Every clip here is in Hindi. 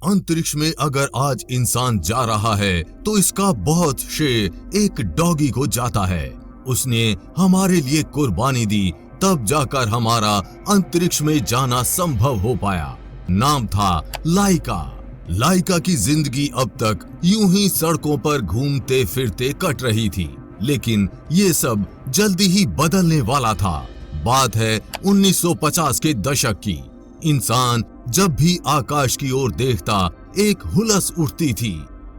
अंतरिक्ष में अगर आज इंसान जा रहा है तो इसका बहुत श्रेय एक डॉगी को जाता है। उसने हमारे लिए कुर्बानी दी, तब जाकर हमारा अंतरिक्ष में जाना संभव हो पाया। नाम था लाइका। लाइका की जिंदगी अब तक यूं ही सड़कों पर घूमते फिरते कट रही थी, लेकिन ये सब जल्दी ही बदलने वाला था। बात है 1950 के दशक की। इंसान जब भी आकाश की ओर देखता एक हुलस उठती थी।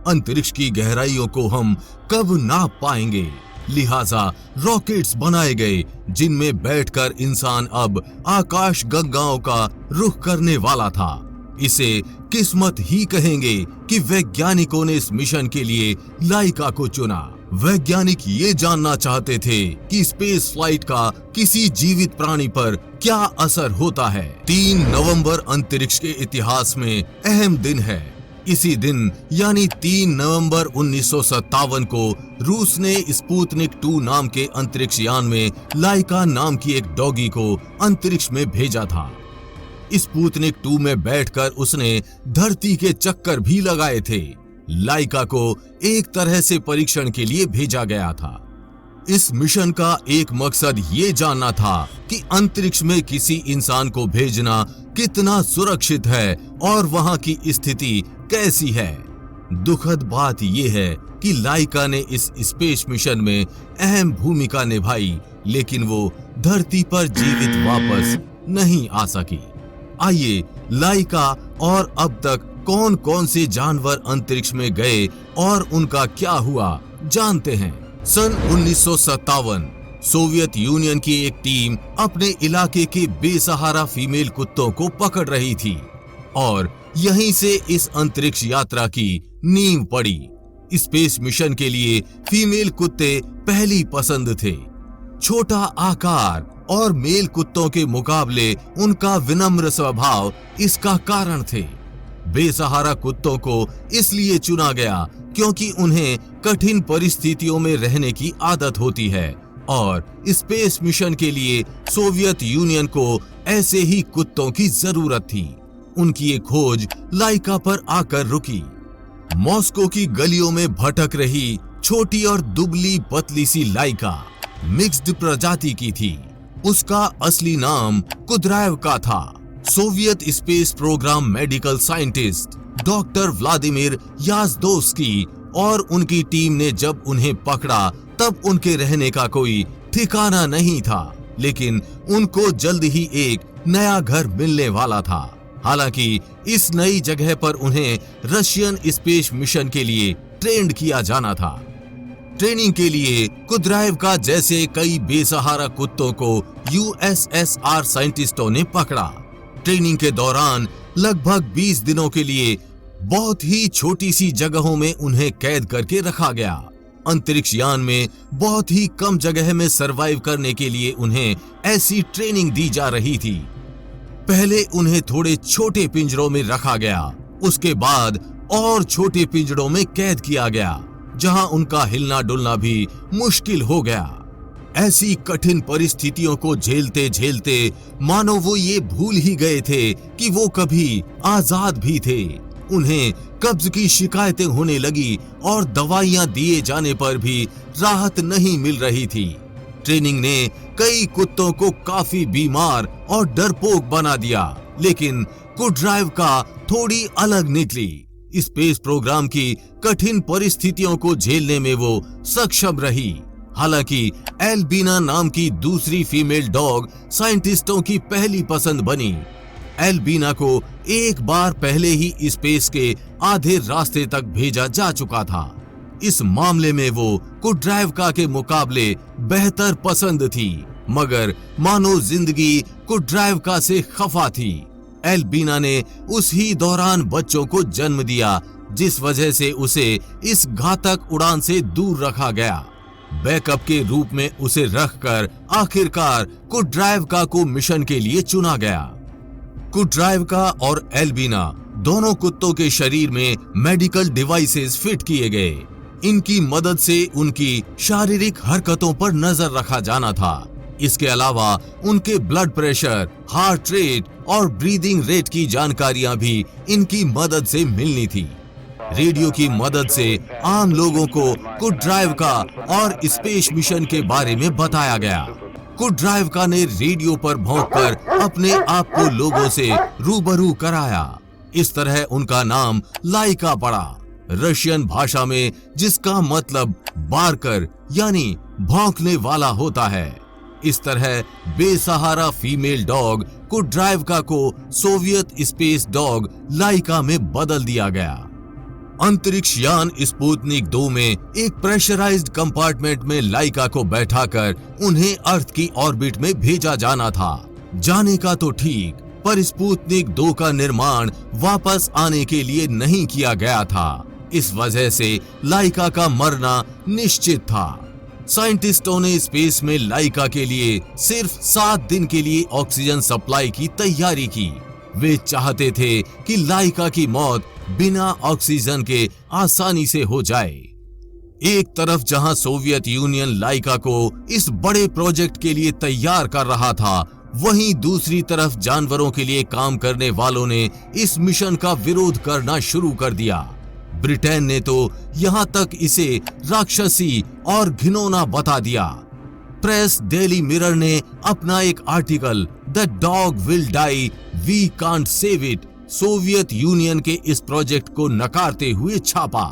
अंतरिक्ष की गहराइयों को हम कब नाप पाएंगे, लिहाजा रॉकेट्स बनाए गए जिनमें बैठकर इंसान अब आकाश गंगाओं का रुख करने वाला था। इसे किस्मत ही कहेंगे कि वैज्ञानिकों ने इस मिशन के लिए लाइका को चुना। वैज्ञानिक ये जानना चाहते थे कि स्पेस फ्लाइट का किसी जीवित प्राणी पर क्या असर होता है। 3 नवंबर अंतरिक्ष के इतिहास में अहम दिन है। इसी दिन यानी 3 नवंबर 1957 को रूस ने स्पुतनिक 2 नाम के अंतरिक्ष यान में लाइका नाम की एक डॉगी को अंतरिक्ष में भेजा था। स्पुतनिक 2 में बैठकर उसने धरती के चक्कर भी लगाए थे। लाइका को एक तरह से परीक्षण के लिए भेजा गया था। इस मिशन का एक मकसद ये जानना था कि अंतरिक्ष में किसी इंसान को भेजना कितना सुरक्षित है और वहां की स्थिति कैसी है। दुखद बात यह है कि लाइका ने इस स्पेस मिशन में अहम भूमिका निभाई, लेकिन वो धरती पर जीवित वापस नहीं आ सकी। आइए लाइका और अब तक कौन कौन से जानवर अंतरिक्ष में गए और उनका क्या हुआ जानते हैं। सन 1957 सोवियत यूनियन की एक टीम अपने इलाके के बेसहारा फीमेल कुत्तों को पकड़ रही थी और यहीं से इस अंतरिक्ष यात्रा की नींव पड़ी। स्पेस मिशन के लिए फीमेल कुत्ते पहली पसंद थे। छोटा आकार और मेल कुत्तों के मुकाबले उनका विनम्र स्वभाव इसका कारण थे। बेसहारा कुत्तों को इसलिए चुना गया क्योंकि उन्हें कठिन परिस्थितियों में रहने की आदत होती है और स्पेस मिशन के लिए सोवियत यूनियन को ऐसे ही कुत्तों की जरूरत थी। उनकी ये खोज लाइका पर आकर रुकी। मॉस्को की गलियों में भटक रही छोटी और दुबली पतली सी लाइका मिक्स्ड प्रजाति की थी। उसका असली नाम कुद्राएव का था। Soviet space programme medical scientist doctor Vladimir Yazdovsky और उनकी टीम ने जब उन्हें पकड़ा तब उनके रहने का कोई ठिकाना नहीं था, लेकिन उनको जल्द ही एक नया घर मिलने वाला था। हालांकि इस नई जगह पर उन्हें रशियन स्पेस मिशन के लिए ट्रेंड किया जाना था। ट्रेनिंग के लिए कुद्राएव का जैसे कई बेसहारा कुत्तों को यूएसएसआर साइंटिस्टों ने पकड़ा। ट्रेनिंग के दौरान लगभग 20 दिनों के लिए बहुत ही छोटी सी जगहों में उन्हें कैद करके रखा गया। अंतरिक्ष यान में बहुत ही कम जगह में सरवाइव करने के लिए उन्हें ऐसी ट्रेनिंग दी जा रही थी। पहले उन्हें थोड़े छोटे पिंजरों में रखा गया, उसके बाद और छोटे पिंजरों में कैद किया गया, जहां उनका हिलना डुलना भी मुश्किल हो गया। ऐसी कठिन परिस्थितियों को झेलते झेलते मानो वो ये भूल ही गए थे कि वो कभी आजाद भी थे। उन्हें कब्ज की शिकायतें होने लगी और दवाइयां दिए जाने पर भी राहत नहीं मिल रही थी। ट्रेनिंग ने कई कुत्तों को काफी बीमार और डरपोक बना दिया, लेकिन कुद्राएव का थोड़ी अलग निकली। स्पेस प्रोग्राम की कठिन परिस्थितियों को झेलने में वो सक्षम रही। हालांकि एल्बीना नाम की दूसरी फीमेल डॉग साइंटिस्टों की पहली पसंद बनी। एल्बीना को एक बार पहले ही स्पेस के आधे रास्ते तक भेजा जा चुका था। इस मामले में वो कुद्राएव के मुकाबले बेहतर पसंद थी, मगर मानो जिंदगी कुद्राएव से खफा थी। एल्बीना ने उस ही दौरान बच्चों को जन्म दिया, जिस वजह से उसे इस घातक उड़ान से दूर रखा गया। बैकअप के रूप में उसे रखकर आखिरकार कुद्राएव को मिशन के लिए चुना गया। कुद्राएव और एल्बीना दोनों कुत्तों के शरीर में मेडिकल डिवाइसेस फिट किए गए। इनकी मदद से उनकी शारीरिक हरकतों पर नजर रखा जाना था। इसके अलावा उनके ब्लड प्रेशर, हार्ट रेट और ब्रीदिंग रेट की जानकारियां भी इनकी मदद से मिलनी थी। रेडियो की मदद से आम लोगों को कुड्राइवका और स्पेस मिशन के बारे में बताया गया। कुड्राइवका ने रेडियो पर भौंककर अपने आप को लोगों से रूबरू कराया। इस तरह उनका नाम लाइका पड़ा, रशियन भाषा में जिसका मतलब बार्कर यानी भौंकने वाला होता है। इस तरह बेसहारा फीमेल डॉग कुड्राइवका को सोवियत स्पेस डॉग लाइका में बदल दिया गया। अंतरिक्ष यान स्पुतनिक 2 में एक प्रेशराइज्ड कंपार्टमेंट में लाइका को बैठाकर उन्हें अर्थ की ऑर्बिट में भेजा जाना था। जाने का तो ठीक, पर स्पुतनिक 2 का निर्माण वापस आने के लिए नहीं किया गया था। इस वजह से लाइका का मरना निश्चित था। साइंटिस्टों ने स्पेस में लाइका के लिए सिर्फ 7 दिन के लिए ऑक्सीजन सप्लाई की तैयारी की। वे चाहते थे कि लाइका की मौत बिना ऑक्सीजन के आसानी से हो जाए। एक तरफ जहां सोवियत यूनियन लाइका को इस बड़े प्रोजेक्ट के लिए तैयार कर रहा था, वहीं दूसरी तरफ जानवरों के लिए काम करने वालों ने इस मिशन का विरोध करना शुरू कर दिया। ब्रिटेन ने तो यहां तक इसे राक्षसी और घिनौना बता दिया। प्रेस डेली मिरर ने अपना एक article the dog will die, we can't save it Soviet Union के इस प्रोजेक्ट को नकारते हुए छापा।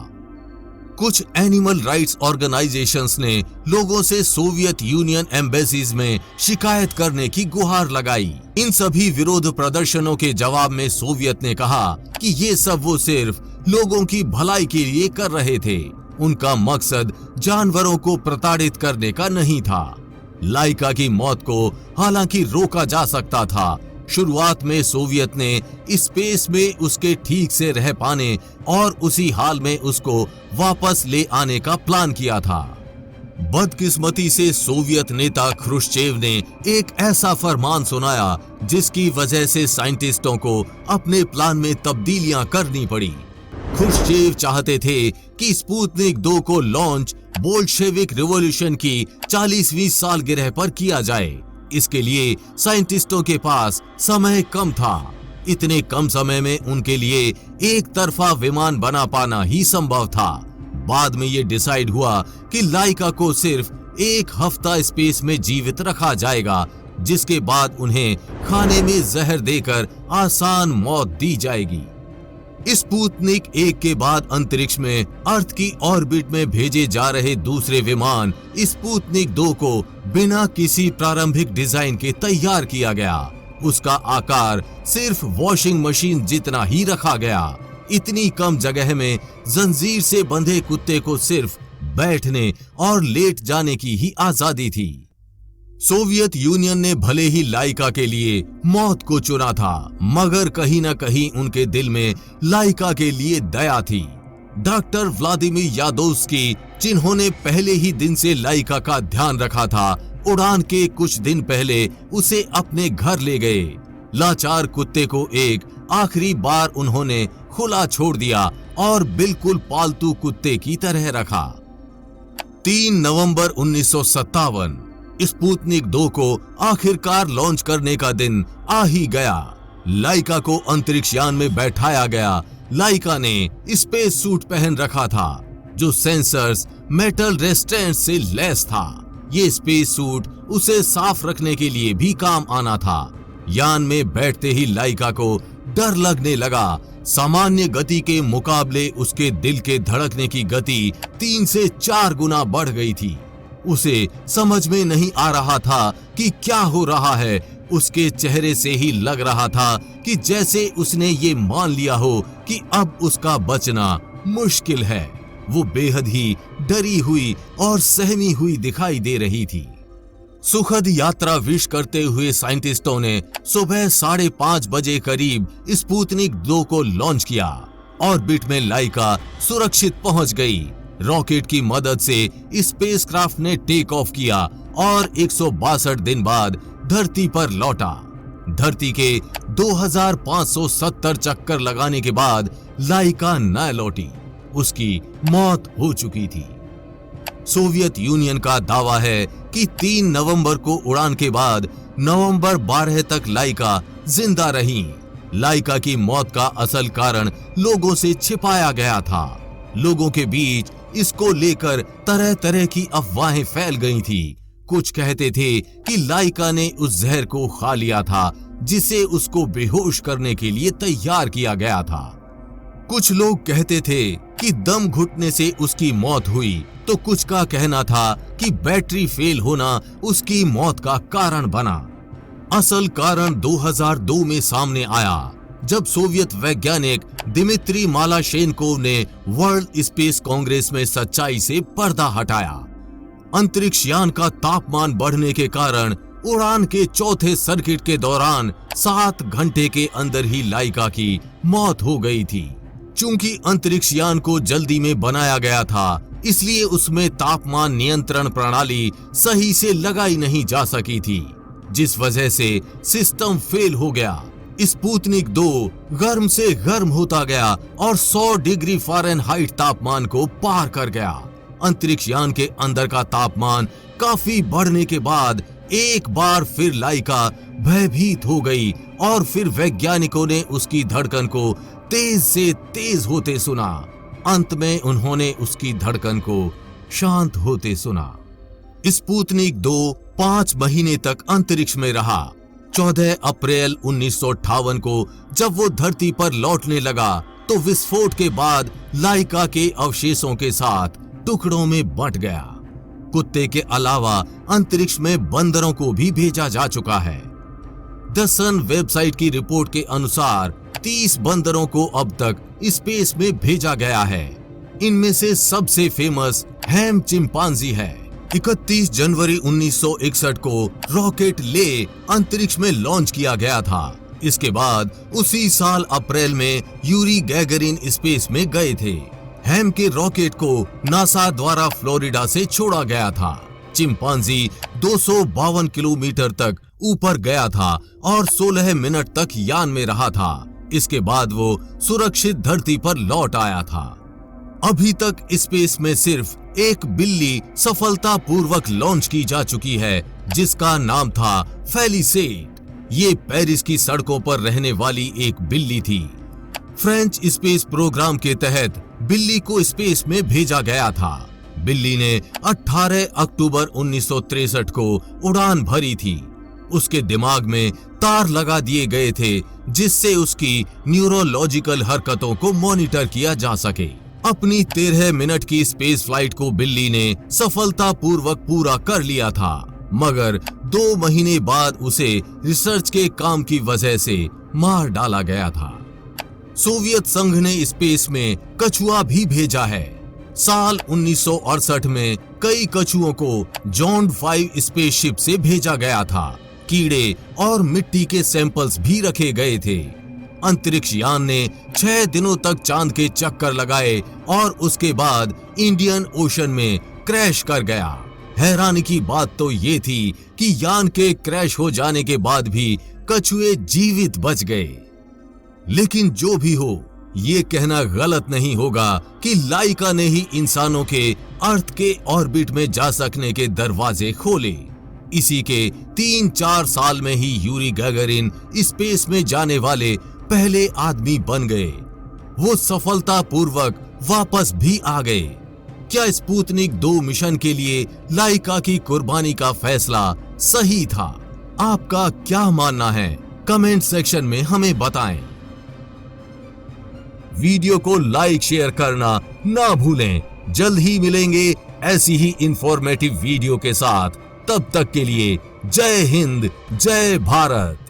कुछ एनिमल राइट्स ऑर्गेनाइजेशंस ने लोगों से सोवियत यूनियन एम्बेसीज में शिकायत करने की गुहार लगाई। इन सभी विरोध प्रदर्शनों के जवाब में सोवियत ने कहा कि ये सब वो सिर्फ लोगों की भलाई के लिए कर रहे थे, उनका मकसद जानवरों को प्रताड़ित करने का नहीं था। लाइका की मौत को हालांकि रोका जा सकता था। शुरुआत में सोवियत ने स्पेस में उसके ठीक से रह पाने और उसी हाल में उसको वापस ले आने का प्लान किया था। बदकिस्मती से सोवियत नेता ख्रुश्चेव ने एक ऐसा फरमान सुनाया जिसकी वजह से साइंटिस्टों को अपने प्लान में तब्दीलियां करनी पड़ी। ख्रुश्चेव चाहते थे कि स्पुतनिक 2 को लॉन्च बोल्शेविक रिवॉल्यूशन की 40वीं सालगिरह पर किया जाए। इसके लिए साइंटिस्टों के पास समय कम था। इतने कम समय में उनके लिए एक तरफा विमान बना पाना ही संभव था। बाद में ये डिसाइड हुआ कि लाइका को सिर्फ 1 हफ्ता स्पेस में जीवित रखा जाएगा, जिसके बाद उन्हें खाने में जहर देकर आसान मौत दी जाएगी। स्पुतनिक 1 के बाद अंतरिक्ष में अर्थ की ऑर्बिट में भेजे जा रहे दूसरे विमान स्पुतनिक 2 को बिना किसी प्रारंभिक डिजाइन के तैयार किया गया। उसका आकार सिर्फ वॉशिंग मशीन जितना ही रखा गया। इतनी कम जगह में जंजीर से बंधे कुत्ते को सिर्फ बैठने और लेट जाने की ही आजादी थी। सोवियत यूनियन ने भले ही लाइका के लिए मौत को चुना था, मगर कहीं न कहीं उनके दिल में लाइका के लिए दया थी। डॉक्टर व्लादिमीर यादोव्स्की, जिन्होंने पहले ही दिन से लाइका का ध्यान रखा था, उड़ान के कुछ दिन पहले उसे अपने घर ले गए। लाचार कुत्ते को एक आखिरी बार उन्होंने खुला छोड़ दिया और बिल्कुल पालतू कुत्ते की तरह रखा। 3 नवंबर 1957 स्पुतनिक 2 को आखिरकार लॉन्च करने का दिन आ ही गया। लाइका को अंतरिक्ष यान में बैठाया गया। लाइका ने स्पेस सूट पहन रखा था जो सेंसर्स, मेटल रेस्टेंट से लैस था। ये स्पेस सूट उसे साफ रखने के लिए भी काम आना था। यान में बैठते ही लाइका को डर लगने लगा। सामान्य गति के मुकाबले उसके दिल के धड़कने की गति 3 से 4 गुना बढ़ गई थी। उसे समझ में नहीं आ रहा था कि क्या हो रहा है। उसके चेहरे से ही लग रहा था कि जैसे उसने ये मान लिया हो कि अब उसका बचना मुश्किल है। वो बेहद ही डरी हुई और सहमी हुई दिखाई दे रही थी। सुखद यात्रा विश करते हुए साइंटिस्टों ने सुबह 5:30 बजे करीब स्पुतनिक 2 को लॉन्च किया। ऑर्बिट में लाइका सुरक्षित पहुंच गई। रॉकेट की मदद से स्पेसक्राफ्ट ने टेक ऑफ किया और 162 दिन बाद धरती पर लौटा। धरती के 2570 चक्कर लगाने के बाद लाइका न लौटी। उसकी मौत हो चुकी थी। सोवियत यूनियन का दावा है कि 3 नवंबर को उड़ान के बाद नवंबर 12 तक लाइका जिंदा रही। लाइका की मौत का असल कारण लोगों से छिपाया गया था। लोगों के बीच इसको लेकर तरह तरह की अफवाहें फैल गई थी। कुछ कहते थे कि लाइका ने उस जहर को खा लिया था जिसे उसको बेहोश करने के लिए तैयार किया गया था। कुछ लोग कहते थे कि दम घुटने से उसकी मौत हुई, तो कुछ का कहना था कि बैटरी फेल होना उसकी मौत का कारण बना। असल कारण 2002 में सामने आया, जब सोवियत वैज्ञानिक दिमित्री मालाशेनकोव ने वर्ल्ड स्पेस कांग्रेस में सच्चाई से पर्दा हटाया। अंतरिक्ष यान का तापमान बढ़ने के कारण उड़ान के चौथे सर्किट के दौरान 7 घंटे के अंदर ही लाइका की मौत हो गई थी। चूंकि अंतरिक्ष यान को जल्दी में बनाया गया था, इसलिए उसमें तापमान नियंत्रण प्रणाली सही से लगाई नहीं जा सकी थी, जिस वजह से सिस्टम फेल हो गया। स्पुतनिक 2 गर्म से गर्म होता गया और 100 डिग्री फ़ारेनहाइट तापमान को पार कर गया। अंतरिक्ष यान के अंदर का तापमान काफी बढ़ने के बाद एक बार फिर लाइका भयभीत हो गई और फिर वैज्ञानिकों ने उसकी धड़कन को तेज से तेज होते सुना। अंत में उन्होंने उसकी धड़कन को शांत होते सुना। स्पुतनिक 2 5 महीने तक अंतरिक्ष में रहा। 14 अप्रैल 1958 को जब वो धरती पर लौटने लगा तो विस्फोट के बाद लाइका के अवशेषों के साथ टुकड़ों में बंट गया। कुत्ते के अलावा अंतरिक्ष में बंदरों को भी भेजा जा चुका है। द सन वेबसाइट की रिपोर्ट के अनुसार 30 बंदरों को अब तक स्पेस में भेजा गया है। इनमें से सबसे फेमस हैम चिंपांजी है। 31 जनवरी 1961 को रॉकेट ले अंतरिक्ष में लॉन्च किया गया था। इसके बाद उसी साल अप्रैल में यूरी गैगरिन स्पेस में गए थे। हैम के रॉकेट को नासा द्वारा फ्लोरिडा से छोड़ा गया था। चिंपांजी 252 किलोमीटर तक ऊपर गया था और 16 मिनट तक यान में रहा था। इसके बाद वो सुरक्षित धरती पर लौट आया था। अभी तक स्पेस में सिर्फ एक बिल्ली सफलतापूर्वक लॉन्च की जा चुकी है, जिसका नाम था फेलिसेट। ये पेरिस की सड़कों पर रहने वाली एक बिल्ली थी। फ्रेंच स्पेस प्रोग्राम के तहत बिल्ली को स्पेस में भेजा गया था। बिल्ली ने 18 अक्टूबर 1963 को उड़ान भरी थी। उसके दिमाग में तार लगा दिए गए थे, जिससे उसकी न्यूरोलॉजिकल हरकतों को मॉनिटर किया जा सके। अपनी 13 मिनट की स्पेस फ्लाइट को बिल्ली ने सफलतापूर्वक पूरा कर लिया था, मगर 2 महीने बाद उसे रिसर्च के काम की वजह से मार डाला गया था। सोवियत संघ ने स्पेस में कछुआ भी भेजा है। साल 1968 में कई कछुओं को जॉन्ड 5 स्पेसशिप से भेजा गया था। कीड़े और मिट्टी के सैंपल्स भी रखे गए थे। अंतरिक्ष यान ने 6 दिनों तक चांद के चक्कर लगाए और उसके बाद इंडियन ओशन में क्रैश कर गया। हैरानी की बात तो ये थी कि यान के क्रैश हो जाने के बाद भी कछुए जीवित बच गए। लेकिन जो भी हो, ये कहना गलत नहीं होगा कि लाइका ने ही इंसानों के अर्थ के ऑर्बिट में जा सकने के दरवाजे खोले। इसी के 3-4 साल में ही यूरी गैगरिन स्पेस में जाने वाले पहले आदमी बन गए। वो सफलतापूर्वक वापस भी आ गए। क्या स्पुतनिक 2 मिशन के लिए लाइका की कुर्बानी का फैसला सही था? आपका क्या मानना है? कमेंट सेक्शन में हमें बताएं। वीडियो को लाइक शेयर करना ना भूलें। जल्द ही मिलेंगे ऐसी ही इंफॉर्मेटिव वीडियो के साथ। तब तक के लिए जय हिंद, जय भारत।